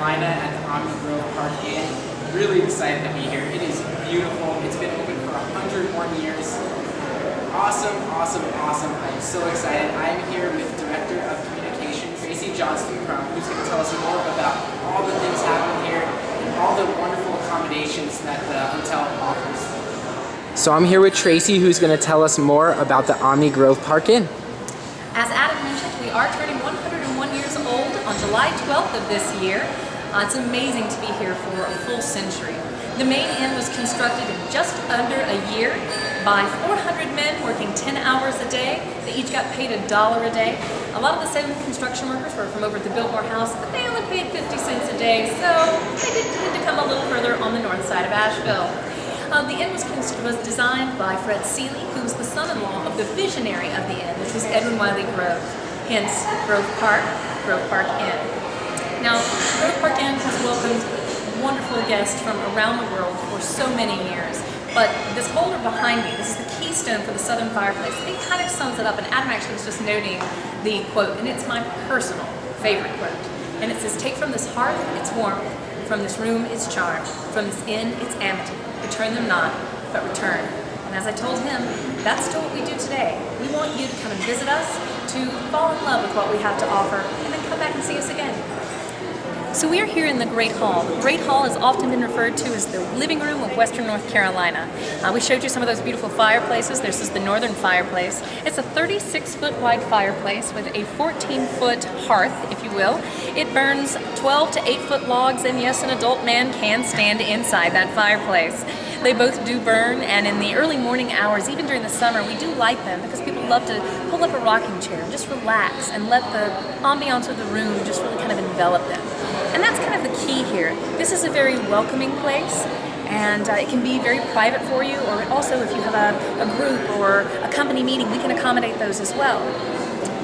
Carolina at the Omni Grove Park Inn. Really excited to be here. It is beautiful. It's been open for 101 years. Awesome, awesome, awesome. I'm so excited. I'm here with Director of Communications, Tracey Johnston-Crum, who's going to tell us more about all the things happening here and all the wonderful accommodations that the hotel offers. So I'm here with Tracey, who's going to tell us more about the Omni Grove Park Inn. As Adam mentioned, we are turning 101 years old on July 12th of this year. It's amazing to be here for a full century. The main inn was constructed in just under a year by 400 men working 10 hours a day. They each got paid $1 a day. A lot of the 7 construction workers were from over at the Biltmore House, but they only paid 50 cents a day, so they did need to come a little further on the north side of Asheville. The inn was designed by Fred Seeley, who was the son-in-law of the visionary of the inn, which was Edwin Wiley Grove, hence Grove Park Inn. Now, Grove Park Inn has welcomed wonderful guests from around the world for so many years, but this holder behind me, this is the keystone for the southern fireplace. It kind of sums it up, and Adam actually was just noting the quote, and it's my personal favorite quote. And it says, "Take from this hearth its warmth, from this room its charm, from this inn its amity. Return them not, but return." And as I told him, that's still what we do today. We want you to come and visit us, to fall in love with what we have to offer, and then come back and see us again. So we are here in the Great Hall. The Great Hall has often been referred to as the living room of Western North Carolina. We showed you some of those beautiful fireplaces. This is the northern fireplace. It's a 36-foot wide fireplace with a 14-foot hearth, if you will. It burns 12 to 8-foot logs, and yes, an adult man can stand inside that fireplace. They both do burn, and in the early morning hours, even during the summer, we do light them because people love to pull up a rocking chair and just relax and let the ambiance of the room just really kind of envelop them. And that's kind of the key here. This is a very welcoming place, and it can be very private for you, or also if you have a group or a company meeting, we can accommodate those as well.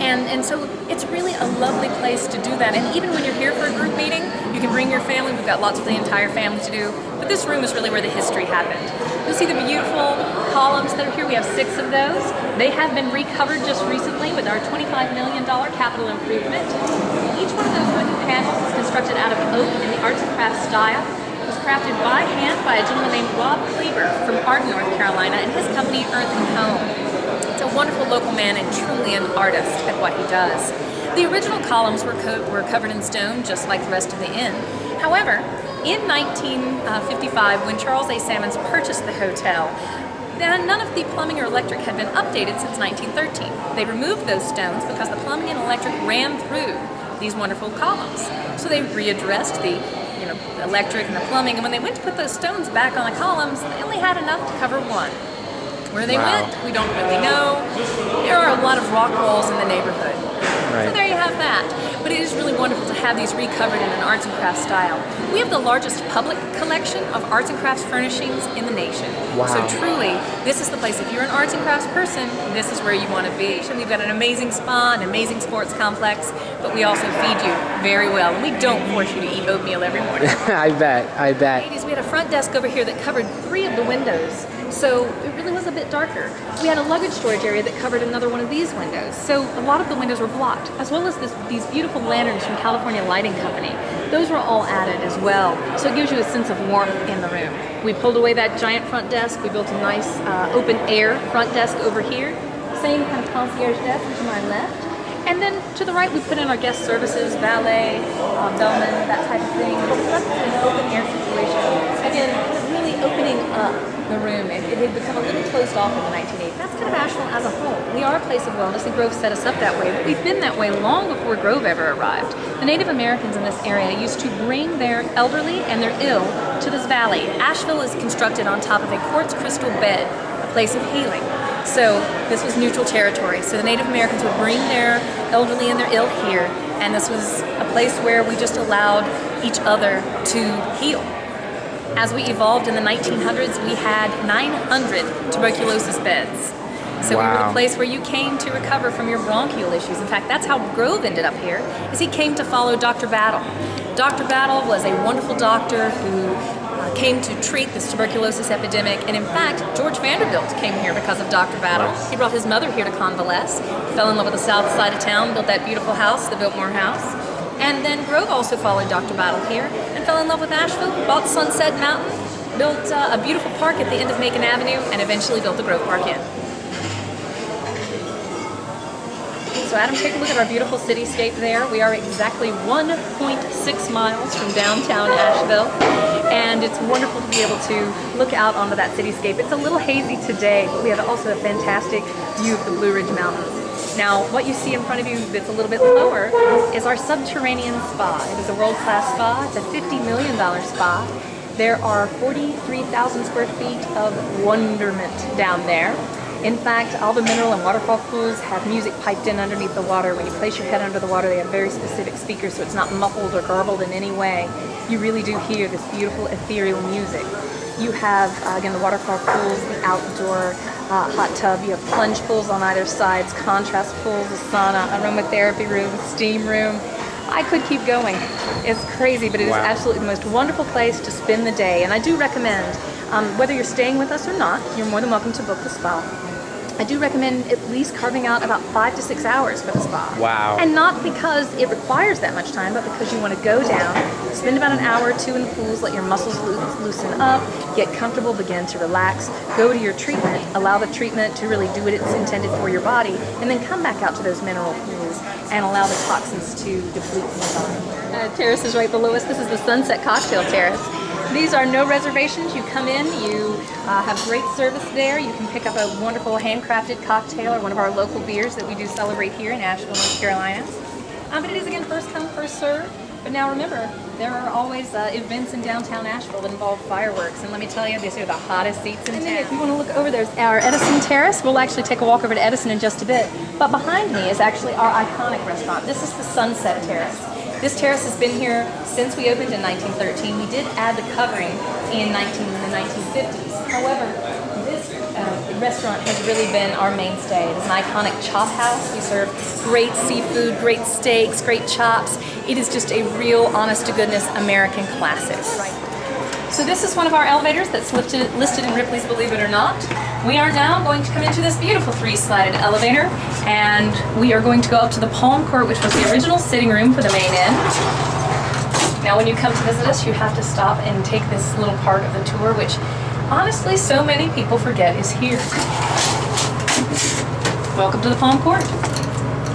And so it's really a lovely place to do that. And even when you're here for a group meeting, you can bring your family. We've got lots for the entire family to do. But this room is really where the history happened. You'll see the beautiful columns that are here. We have 6 of those. They have been recovered just recently with our $25 million capital improvement. Each one of those wooden panels is constructed out of oak in the arts and crafts style. It was crafted by hand by a gentleman named Rob Kleber from Arden, North Carolina, and his company Earth and Home. It's a wonderful local man and truly an artist at what he does. The original columns were covered in stone, just like the rest of the inn. However, in 1955, when Charles A. Sammons purchased the hotel, then none of the plumbing or electric had been updated since 1913. They removed those stones because the plumbing and electric ran through these wonderful columns. So they readdressed the electric and the plumbing, and when they went to put those stones back on the columns, they only had enough to cover one. Where they went, we don't really know. There are a lot of rock walls in the neighborhood. Right. So there you have that. But it is really wonderful to have these recovered in an arts and crafts style. We have the largest public collection of arts and crafts furnishings in the nation. Wow. So truly, this is the place. If you're an arts and crafts person, this is where you want to be. We've got an amazing spa, an amazing sports complex, but we also feed you very well. And we don't force you to eat oatmeal every morning. I bet. Ladies, we had a front desk over here that covered 3 of the windows. So it really was a bit darker. We had a luggage storage area that covered another one of these windows. So a lot of the windows were blocked, as well as these beautiful lanterns from California Lighting Company. Those were all added as well. So it gives you a sense of warmth in the room. We pulled away that giant front desk. We built a nice open air front desk over here. Same kind of concierge desk to my left. And then to the right, we put in our guest services, valet, bellman, that type of thing. But we left it in an open air situation. Again, really opening up the room. It had become a little closed off in the 1980s. That's kind of Asheville as a whole. We are a place of wellness, and Grove set us up that way, but we've been that way long before Grove ever arrived. The Native Americans in this area used to bring their elderly and their ill to this valley. Asheville is constructed on top of a quartz crystal bed, a place of healing. So this was neutral territory. So the Native Americans would bring their elderly and their ill here, and this was a place where we just allowed each other to heal. As we evolved in the 1900s, we had 900 tuberculosis beds. So we were the place where you came to recover from your bronchial issues. In fact, that's how Grove ended up here, is he came to follow Dr. Battle. Dr. Battle was a wonderful doctor who came to treat this tuberculosis epidemic, and in fact, George Vanderbilt came here because of Dr. Battle. He brought his mother here to convalesce, fell in love with the south side of town, built that beautiful house, the Biltmore House, And then Grove also followed Dr. Battle here and fell in love with Asheville, bought Sunset Mountain, built a beautiful park at the end of Macon Avenue, and eventually built the Grove Park Inn. So Adam, take a look at our beautiful cityscape there. We are exactly 1.6 miles from downtown Asheville, and it's wonderful to be able to look out onto that cityscape. It's a little hazy today, but we have also a fantastic view of the Blue Ridge Mountains. Now, what you see in front of you that's a little bit lower is our subterranean spa. It is a world-class spa. It's a $50 million spa. There are 43,000 square feet of wonderment down there. In fact, all the mineral and waterfall pools have music piped in underneath the water. When you place your head under the water, they have very specific speakers, so it's not muffled or garbled in any way. You really do hear this beautiful ethereal music. You have, again, the waterfall pools, the outdoor hot tub. You have plunge pools on either sides, contrast pools, a sauna, aromatherapy room, steam room. I could keep going. It's crazy, but it is absolutely the most wonderful place to spend the day. And I do recommend, whether you're staying with us or not, you're more than welcome to book the spa. I do recommend at least carving out about 5 to 6 hours for the spa. Wow. And not because it requires that much time, but because you want to go down, spend about an hour or two in the pools, let your muscles loosen up, get comfortable, begin to relax, go to your treatment, allow the treatment to really do what it's intended for your body, and then come back out to those mineral pools and allow the toxins to deplete from the body. Terrace is right below us. This is the Sunset Cocktail Terrace. These are no reservations. You come in, you have great service there. You can pick up a wonderful handcrafted cocktail or one of our local beers that we do celebrate here in Asheville, North Carolina. But it is, again, first come, first serve. But now remember, there are always events in downtown Asheville that involve fireworks. And let me tell you, these are the hottest seats in town. And then if you want to look over, there's our Edison Terrace. We'll actually take a walk over to Edison in just a bit. But behind me is actually our iconic restaurant. This is the Sunset Terrace. This terrace has been here since we opened in 1913. We did add the covering in the 1950s. However, this restaurant has really been our mainstay. It is an iconic chop house. We serve great seafood, great steaks, great chops. It is just a real, honest-to-goodness American classic. So this is one of our elevators that's listed in Ripley's Believe It or Not. We are now going to come into this beautiful 3-sided elevator, and we are going to go up to the Palm Court, which was the original sitting room for the main inn. Now when you come to visit us, you have to stop and take this little part of the tour, which honestly so many people forget is here. Welcome to the Palm Court.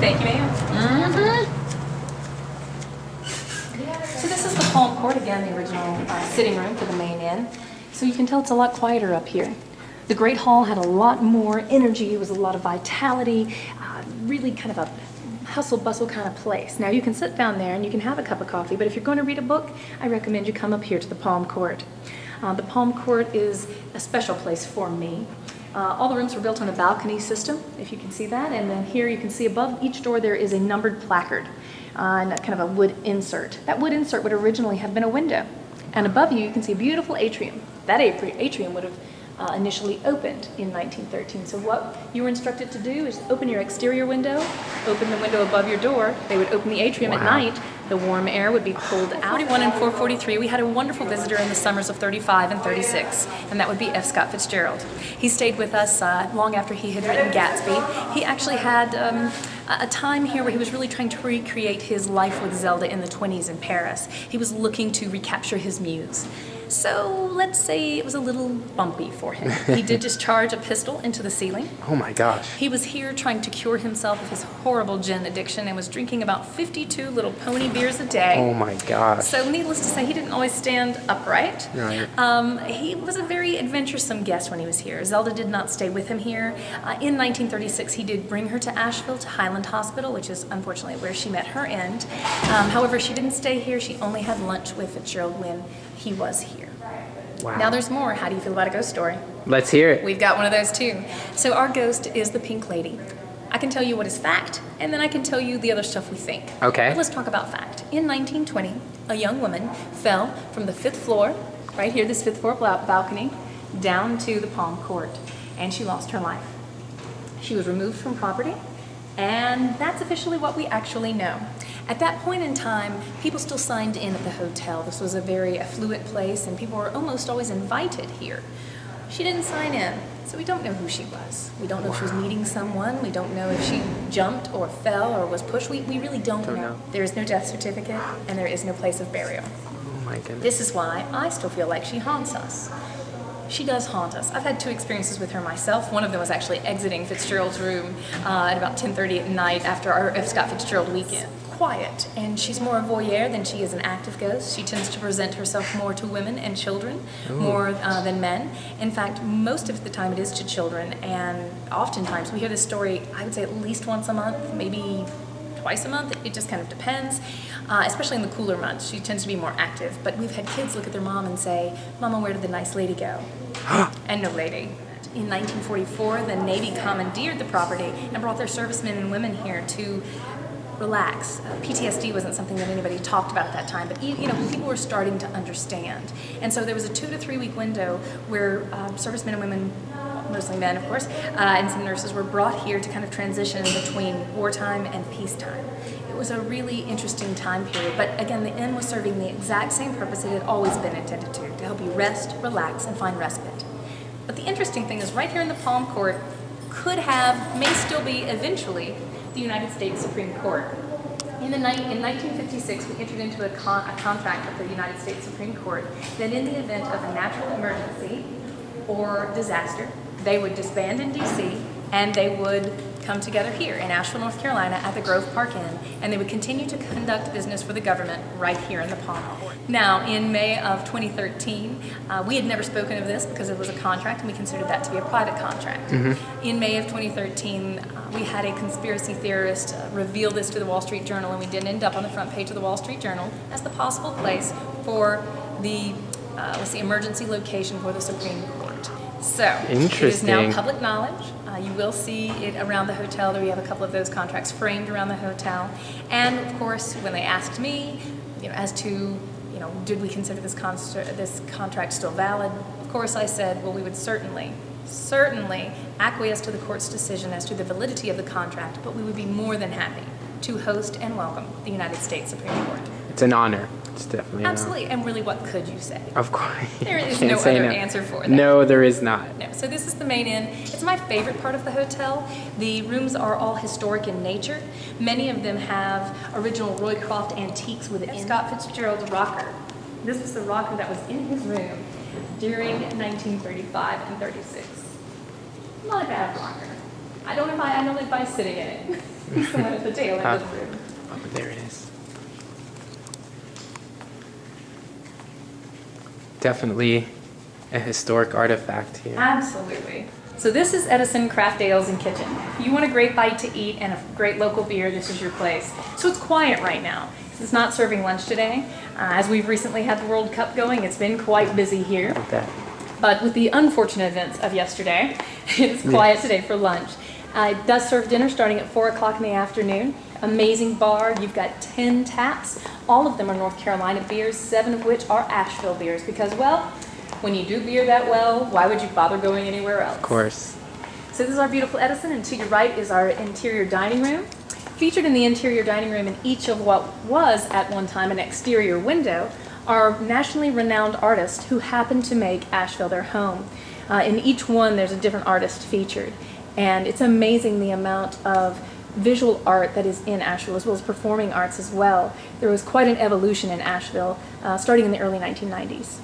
Thank you, ma'am. So this is the Palm Court, again, the original sitting room for the main inn. So you can tell it's a lot quieter up here. The Great Hall had a lot more energy. It was a lot of vitality, really kind of a hustle-bustle kind of place. Now you can sit down there and you can have a cup of coffee, but if you're going to read a book, I recommend you come up here to the Palm Court. The Palm Court is a special place for me. All the rooms were built on a balcony system, if you can see that, and then here you can see above each door there is a numbered placard and kind of a wood insert. That wood insert would originally have been a window, and above you can see a beautiful atrium. That atrium would have initially opened in 1913. So what you were instructed to do is open your exterior window, open the window above your door. They would open the atrium at night. The warm air would be pulled out. 41 and 443, we had a wonderful visitor in the summers of 35 and 36, and that would be F. Scott Fitzgerald. He stayed with us long after he had written Gatsby. He actually had a time here where he was really trying to recreate his life with Zelda in the 20s in Paris. He was looking to recapture his muse. So let's say it was a little bumpy for him. He did discharge a pistol into the ceiling. Oh my gosh. He was here trying to cure himself of his horrible gin addiction and was drinking about 52 little pony beers a day. Oh my gosh. So needless to say, he didn't always stand upright. Right. He was a very adventuresome guest when he was here. Zelda did not stay with him here. In 1936, he did bring her to Asheville, to Highland Hospital, which is unfortunately where she met her end. However, she didn't stay here. She only had lunch with Fitzgerald when he was here. Wow. Now there's more. How do you feel about a ghost story? Let's hear it. We've got one of those too. So our ghost is the Pink Lady. I can tell you what is fact, and then I can tell you the other stuff we think. Okay. But let's talk about fact. In 1920, a young woman fell from the 5th floor, right here, this 5th floor balcony, down to the Palm Court, and she lost her life. She was removed from property, and that's officially what we actually know. At that point in time, people still signed in at the hotel. This was a very affluent place, and people were almost always invited here. She didn't sign in, so we don't know who she was. We don't know if she was meeting someone. We don't know if she jumped or fell or was pushed. We really don't know. There is no death certificate, and there is no place of burial. Oh my goodness. This is why I still feel like she haunts us. She does haunt us. I've had 2 experiences with her myself. One of them was actually exiting Fitzgerald's room at about 10:30 at night after our F. Scott Fitzgerald weekend. Quiet, and she's more a voyeur than she is an active ghost. She tends to present herself more to women and children, more than men. In fact, most of the time it is to children, and oftentimes we hear this story, I would say at least once a month, maybe twice a month. It just kind of depends, especially in the cooler months. She tends to be more active, but we've had kids look at their mom and say, "Mama, where did the nice lady go?" And no lady. In 1944, the Navy commandeered the property and brought their servicemen and women here to relax. PTSD wasn't something that anybody talked about at that time, but people were starting to understand. And so there was a 2 to 3 week window where servicemen and women, mostly men of course, and some nurses were brought here to kind of transition between wartime and peacetime. It was a really interesting time period, but again, the inn was serving the exact same purpose it had always been intended to help you rest, relax, and find respite. But the interesting thing is right here in the Palm Court may still be eventually the United States Supreme Court. In 1956, we entered into a contract with the United States Supreme Court that in the event of a natural emergency or disaster, they would disband in D.C. and they would come together here in Asheville, North Carolina at the Grove Park Inn, and they would continue to conduct business for the government right here in the Palm Court. Now, in May of 2013, we had never spoken of this because it was a contract and we considered that to be a private contract. In May of 2013, we had a conspiracy theorist reveal this to the Wall Street Journal, and we did end up on the front page of the Wall Street Journal as the possible place for the emergency location for the Supreme Court. So, it is now public knowledge. You will see it around the hotel. There we have a couple of those contracts framed around the hotel. And of course, when they asked me, as to, did we consider this contract still valid? Of course, I said, well, we would certainly acquiesce to the court's decision as to the validity of the contract, but we would be more than happy to host and welcome the United States Supreme Court. It's an honor. It's definitely absolutely. And really, what could you say? Of course. There is no other answer for that. No, there is not. No. So this is the main inn. It's my favorite part of the hotel. The rooms are all historic in nature. Many of them have original Roycroft antiques within. Scott Fitzgerald's rocker. This is the rocker that was in his room during 1935 and 36. Not a bad rocker. I don't live by sitting in it. It's the one at the tail end of the room. Oh, there it is. Definitely a historic artifact here. Absolutely. So this is Edison Craft Ales and Kitchen. If you want a great bite to eat and a great local beer, this is your place. So it's quiet right now. It's not serving lunch today. As we've recently had the World Cup going, it's been quite busy here. Okay. But with the unfortunate events of yesterday, it's quiet today for lunch. It does serve dinner starting at 4 o'clock in the afternoon. Amazing bar. You've got 10 taps. All of them are North Carolina beers, 7 of which are Asheville beers. Because, well, when you do beer that well, why would you bother going anywhere else? Of course. So this is our beautiful Edison, and to your right is our interior dining room. Featured in the interior dining room in each of what was at one time an exterior window are nationally renowned artists who happen to make Asheville their home. In each one, there's a different artist featured. And it's amazing the amount of visual art that is in Asheville, as well as performing arts as well. There was quite an evolution in Asheville, starting in the early 1990s.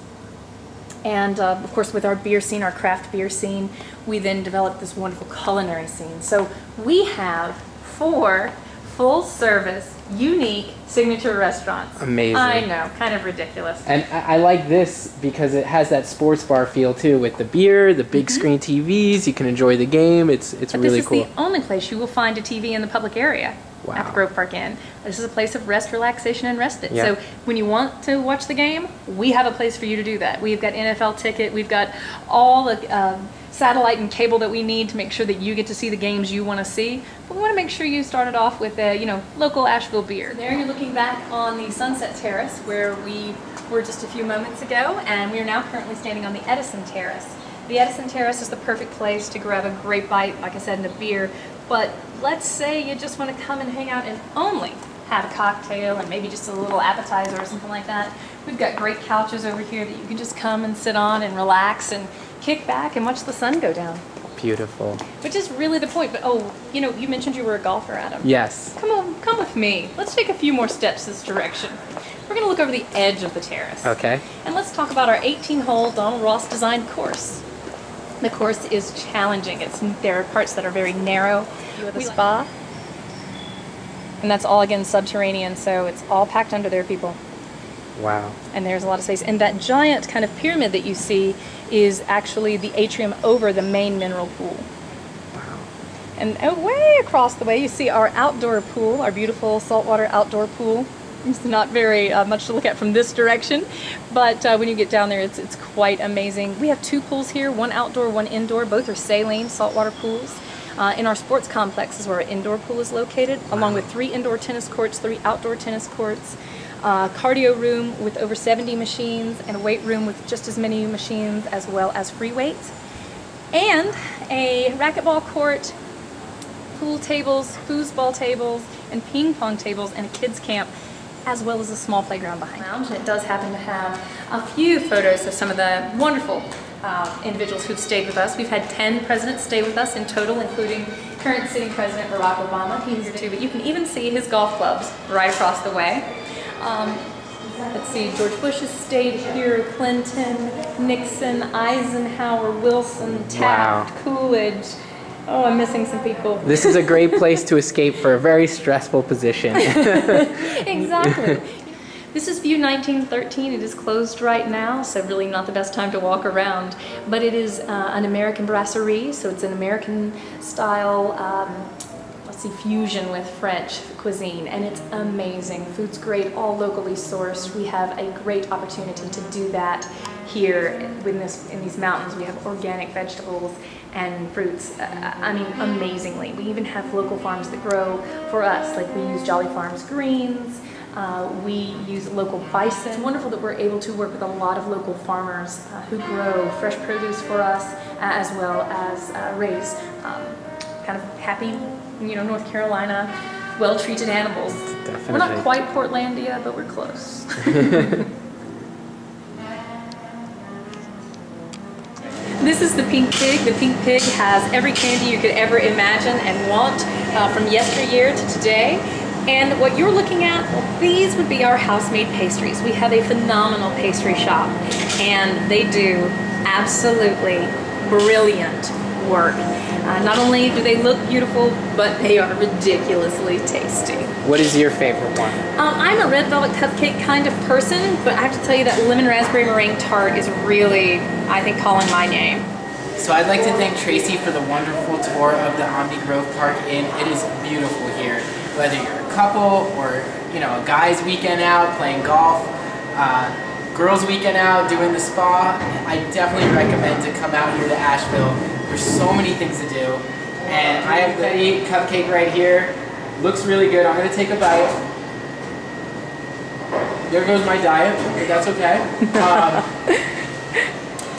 And of course, with our beer scene, our craft beer scene, we then developed this wonderful culinary scene. So we have 4 full-service, unique signature restaurants. Amazing. I know, kind of ridiculous. And I like this because it has that sports bar feel too, with the beer, the big screen TVs. You can enjoy the game. It's really cool. This is the only place you will find a TV in the public area. Wow. At the Grove Park Inn. This is a place of rest, relaxation, and respite. Yeah. So when you want to watch the game, we have a place for you to do that. We've got NFL ticket. We've got all the satellite and cable that we need to make sure that you get to see the games you want to see. But we want to make sure you started off with local Asheville beer. So there you're looking back on the Sunset Terrace where we were just a few moments ago, and we are now currently standing on the Edison Terrace. The Edison Terrace is the perfect place to grab a great bite, like I said, in a beer. But let's say you just want to come and hang out and only have a cocktail and maybe just a little appetizer or something like that. We've got great couches over here that you can just come and sit on and relax and kick back and watch the sun go down. Beautiful. Which is really the point. But oh, you know, you mentioned you were a golfer, Adam. Yes. Come on, come with me. Let's take a few more steps this direction. We're going to look over the edge of the terrace. Okay. And let's talk about our 18-hole Donald Ross designed course. The course is challenging. There are parts that are very narrow. With a spa. And that's all, again, subterranean, so it's all packed under there, people. Wow. And there's a lot of space. And that giant kind of pyramid that you see is actually the atrium over the main mineral pool. Wow. And way across the way, you see our outdoor pool, our beautiful saltwater outdoor pool. It's not very much to look at from this direction, but when you get down there, it's quite amazing. We have 2 pools here, one outdoor, one indoor. Both are saline saltwater pools. In our sports complex is where our indoor pool is located, along with 3 indoor tennis courts, 3 outdoor tennis courts, cardio room with over 70 machines, and a weight room with just as many machines, as well as free weights, and a racquetball court, pool tables, foosball tables, and ping pong tables, and a kids camp, as well as a small playground behind. Lounge. And it does happen to have a few photos of some of the wonderful individuals who've stayed with us. We've had 10 presidents stay with us in total, including current sitting President Barack Obama. He's here too, but you can even see his golf clubs right across the way. Let's see, George Bush has stayed here, Clinton, Nixon, Eisenhower, Wilson, Taft, Coolidge. Oh, I'm missing some people. This is a great place to escape for a very stressful position. Exactly. This is View 1913. It is closed right now, so really not the best time to walk around. But it is an American brasserie, so it's an American style, fusion with French cuisine, and it's amazing. Food's great, all locally sourced. We have a great opportunity to do that here in these mountains. We have organic vegetables and fruits, amazingly. We even have local farms that grow for us, like we use Jolly Farms greens, we use local bison. It's wonderful that we're able to work with a lot of local farmers who grow fresh produce for us, as well as raise kind of happy, North Carolina, well-treated animals. Definitely. We're not quite Portlandia, but we're close. This is the Pink Pig. The Pink Pig has every candy you could ever imagine and want from yesteryear to today. And what you're looking at, well, these would be our house-made pastries. We have a phenomenal pastry shop, and they do absolutely brilliant work. Not only do they look beautiful, but they are ridiculously tasty. What is your favorite one? I'm a red velvet cupcake kind of person, but I have to tell you that lemon raspberry meringue tart is really, I think, calling my name. So I'd like to thank Tracey for the wonderful tour of the Omni Grove Park Inn. It is beautiful here. Whether you're a couple or, a guy's weekend out playing golf, girls' weekend out doing the spa, I definitely recommend to come out here to Asheville. There's so many things to do. And I have the cupcake right here. Looks really good. I'm going to take a bite. There goes my diet, but that's okay.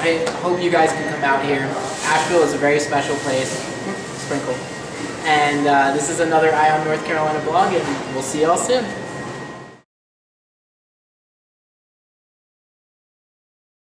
I hope you guys can come out here. Asheville is a very special place. Sprinkle. And this is another Eye on North Carolina blog, and we'll see y'all soon.